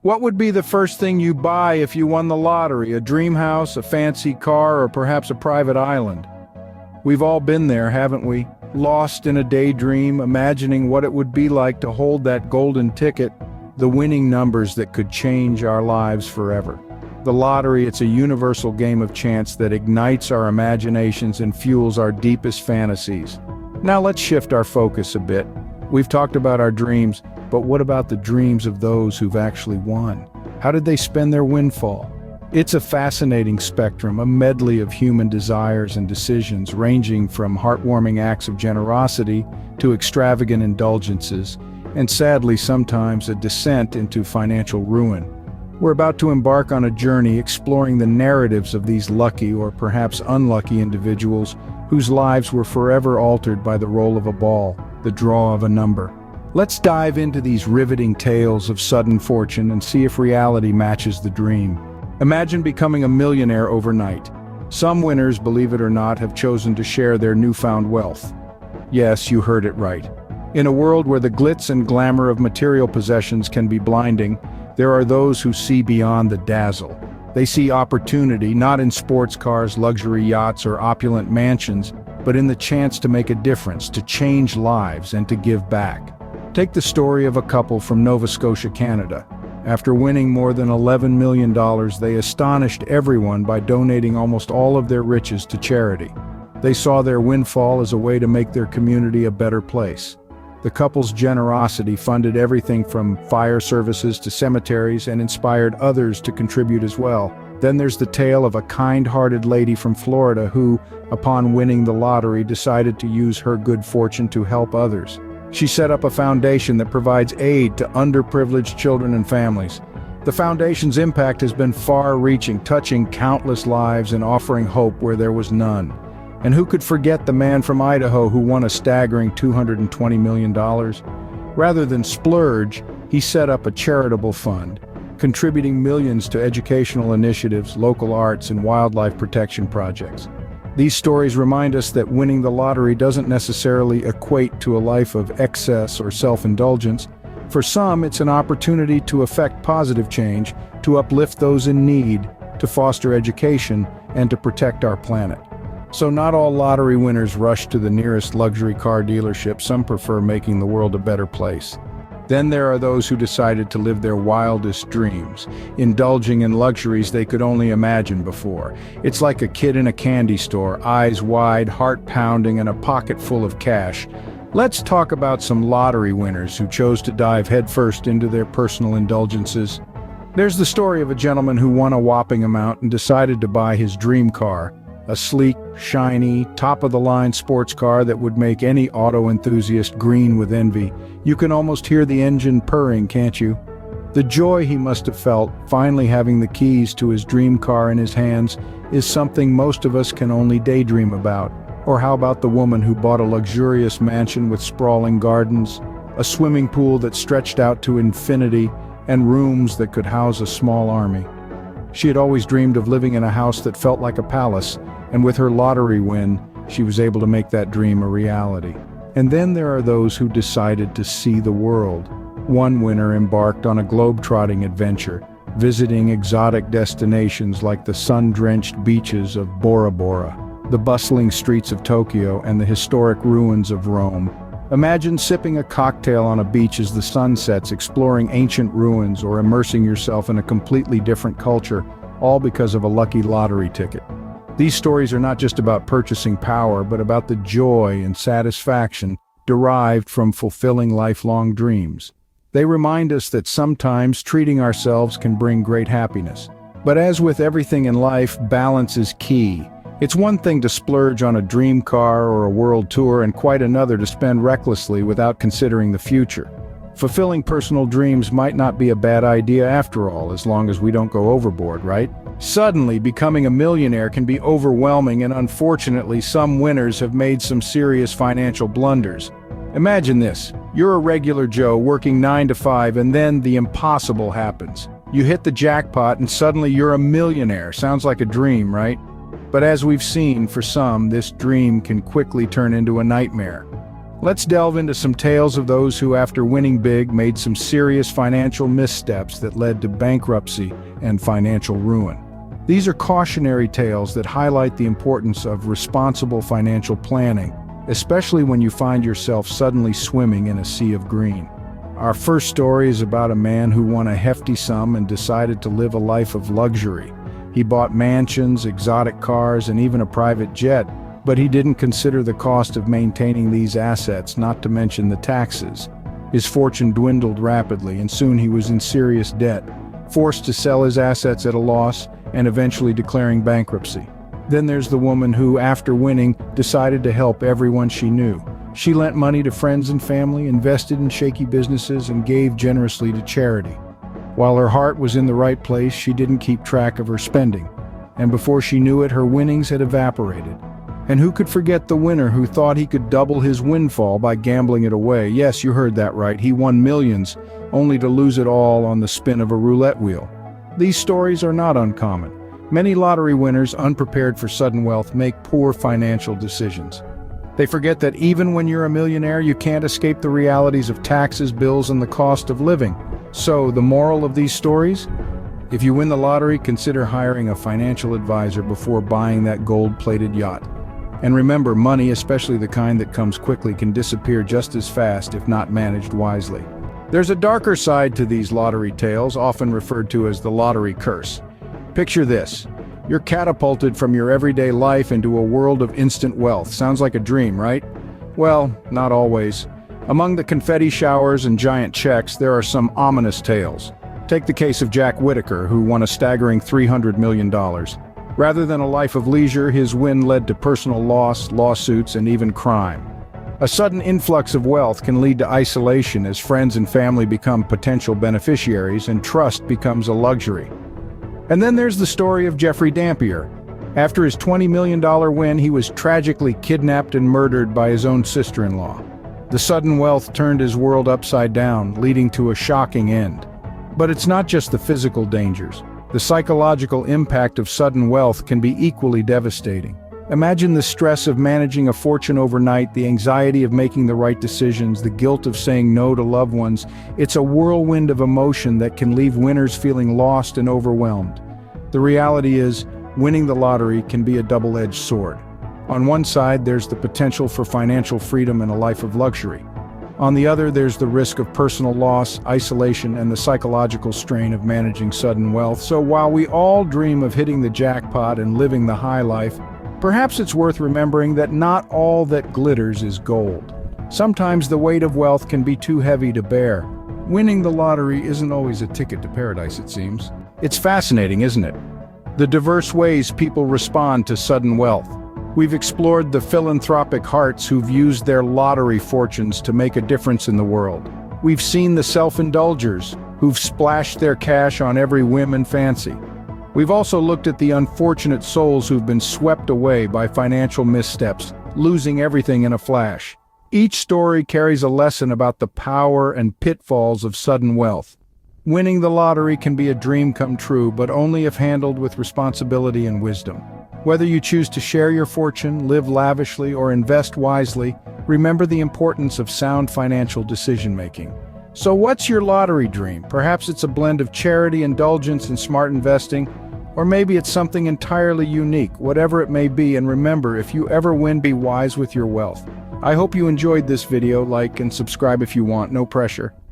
What would be the first thing you buy if you won the lottery? A dream house, a fancy car, or perhaps a private island? We've all been there, haven't we? Lost in a daydream, imagining what it would be like to hold that golden ticket, the winning numbers that could change our lives forever. The lottery, it's a universal game of chance that ignites our imaginations and fuels our deepest fantasies. Now let's shift our focus a bit. We've talked about our dreams, but what about the dreams of those who've actually won? How did they spend their windfall? It's a fascinating spectrum, a medley of human desires and decisions, ranging from heartwarming acts of generosity to extravagant indulgences, and sadly sometimes a descent into financial ruin. We're about to embark on a journey exploring the narratives of these lucky or perhaps unlucky individuals whose lives were forever altered by the roll of a ball, the draw of a number. Let's dive into these riveting tales of sudden fortune and see if reality matches the dream. Imagine becoming a millionaire overnight. Some winners, believe it or not, have chosen to share their newfound wealth. Yes, you heard it right. In a world where the glitz and glamour of material possessions can be blinding, there are those who see beyond the dazzle. They see opportunity, not in sports cars, luxury yachts, or opulent mansions, but in the chance to make a difference, to change lives, and to give back. Take the story of a couple from Nova Scotia, Canada. After winning more than $11 million, they astonished everyone by donating almost all of their riches to charity. They saw their windfall as a way to make their community a better place. The couple's generosity funded everything from fire services to cemeteries and inspired others to contribute as well. Then there's the tale of a kind-hearted lady from Florida who, upon winning the lottery, decided to use her good fortune to help others. She set up a foundation that provides aid to underprivileged children and families. The foundation's impact has been far-reaching, touching countless lives and offering hope where there was none. And who could forget the man from Idaho who won a staggering $220 million? Rather than splurge, he set up a charitable fund, contributing millions to educational initiatives, local arts, and wildlife protection projects. These stories remind us that winning the lottery doesn't necessarily equate to a life of excess or self-indulgence. For some, it's an opportunity to effect positive change, to uplift those in need, to foster education, and to protect our planet. So not all lottery winners rush to the nearest luxury car dealership. Some prefer making the world a better place. Then there are those who decided to live their wildest dreams, indulging in luxuries they could only imagine before. It's like a kid in a candy store, eyes wide, heart pounding, and a pocket full of cash. Let's talk about some lottery winners who chose to dive headfirst into their personal indulgences. There's the story of a gentleman who won a whopping amount and decided to buy his dream car. A sleek, shiny, top-of-the-line sports car that would make any auto enthusiast green with envy. You can almost hear the engine purring, can't you? The joy he must have felt, finally having the keys to his dream car in his hands, is something most of us can only daydream about. Or how about the woman who bought a luxurious mansion with sprawling gardens, a swimming pool that stretched out to infinity, and rooms that could house a small army? She had always dreamed of living in a house that felt like a palace, and with her lottery win, she was able to make that dream a reality. And then there are those who decided to see the world. One winner embarked on a globe-trotting adventure, visiting exotic destinations like the sun-drenched beaches of Bora Bora, the bustling streets of Tokyo, and the historic ruins of Rome. Imagine sipping a cocktail on a beach as the sun sets, exploring ancient ruins, or immersing yourself in a completely different culture, all because of a lucky lottery ticket. These stories are not just about purchasing power, but about the joy and satisfaction derived from fulfilling lifelong dreams. They remind us that sometimes treating ourselves can bring great happiness. But as with everything in life, balance is key. It's one thing to splurge on a dream car or a world tour, and quite another to spend recklessly without considering the future. Fulfilling personal dreams might not be a bad idea after all, as long as we don't go overboard, right? Suddenly, becoming a millionaire can be overwhelming, and unfortunately, some winners have made some serious financial blunders. Imagine this: you're a regular Joe working 9 to 5, and then the impossible happens. You hit the jackpot and suddenly you're a millionaire. Sounds like a dream, right? But as we've seen, for some, this dream can quickly turn into a nightmare. Let's delve into some tales of those who, after winning big, made some serious financial missteps that led to bankruptcy and financial ruin. These are cautionary tales that highlight the importance of responsible financial planning, especially when you find yourself suddenly swimming in a sea of green. Our first story is about a man who won a hefty sum and decided to live a life of luxury. He bought mansions, exotic cars, and even a private jet, but he didn't consider the cost of maintaining these assets, not to mention the taxes. His fortune dwindled rapidly, and soon he was in serious debt, forced to sell his assets at a loss, and eventually declaring bankruptcy. Then there's the woman who, after winning, decided to help everyone she knew. She lent money to friends and family, invested in shaky businesses, and gave generously to charity. While her heart was in the right place, she didn't keep track of her spending. And before she knew it, her winnings had evaporated. And who could forget the winner who thought he could double his windfall by gambling it away? Yes, you heard that right. He won millions, only to lose it all on the spin of a roulette wheel. These stories are not uncommon. Many lottery winners, unprepared for sudden wealth, make poor financial decisions. They forget that even when you're a millionaire, you can't escape the realities of taxes, bills, and the cost of living. So, the moral of these stories? If you win the lottery, consider hiring a financial advisor before buying that gold-plated yacht. And remember, money, especially the kind that comes quickly, can disappear just as fast if not managed wisely. There's a darker side to these lottery tales, often referred to as the lottery curse. Picture this. You're catapulted from your everyday life into a world of instant wealth. Sounds like a dream, right? Well, not always. Among the confetti showers and giant checks, there are some ominous tales. Take the case of Jack Whitaker, who won a staggering $300 million. Rather than a life of leisure, his win led to personal loss, lawsuits, and even crime. A sudden influx of wealth can lead to isolation as friends and family become potential beneficiaries and trust becomes a luxury. And then there's the story of Jeffrey Dampier. After his $20 million win, he was tragically kidnapped and murdered by his own sister-in-law. The sudden wealth turned his world upside down, leading to a shocking end. But it's not just the physical dangers. The psychological impact of sudden wealth can be equally devastating. Imagine the stress of managing a fortune overnight, the anxiety of making the right decisions, the guilt of saying no to loved ones. It's a whirlwind of emotion that can leave winners feeling lost and overwhelmed. The reality is, winning the lottery can be a double-edged sword. On one side, there's the potential for financial freedom and a life of luxury. On the other, there's the risk of personal loss, isolation, and the psychological strain of managing sudden wealth. So while we all dream of hitting the jackpot and living the high life, perhaps it's worth remembering that not all that glitters is gold. Sometimes the weight of wealth can be too heavy to bear. Winning the lottery isn't always a ticket to paradise, it seems. It's fascinating, isn't it? The diverse ways people respond to sudden wealth. We've explored the philanthropic hearts who've used their lottery fortunes to make a difference in the world. We've seen the self-indulgers who've splashed their cash on every whim and fancy. We've also looked at the unfortunate souls who've been swept away by financial missteps, losing everything in a flash. Each story carries a lesson about the power and pitfalls of sudden wealth. Winning the lottery can be a dream come true, but only if handled with responsibility and wisdom. Whether you choose to share your fortune, live lavishly, or invest wisely, remember the importance of sound financial decision-making. So what's your lottery dream? Perhaps it's a blend of charity, indulgence, and smart investing, or maybe it's something entirely unique. Whatever it may be, and remember, if you ever win, be wise with your wealth. I hope you enjoyed this video. Like and subscribe if you want, no pressure.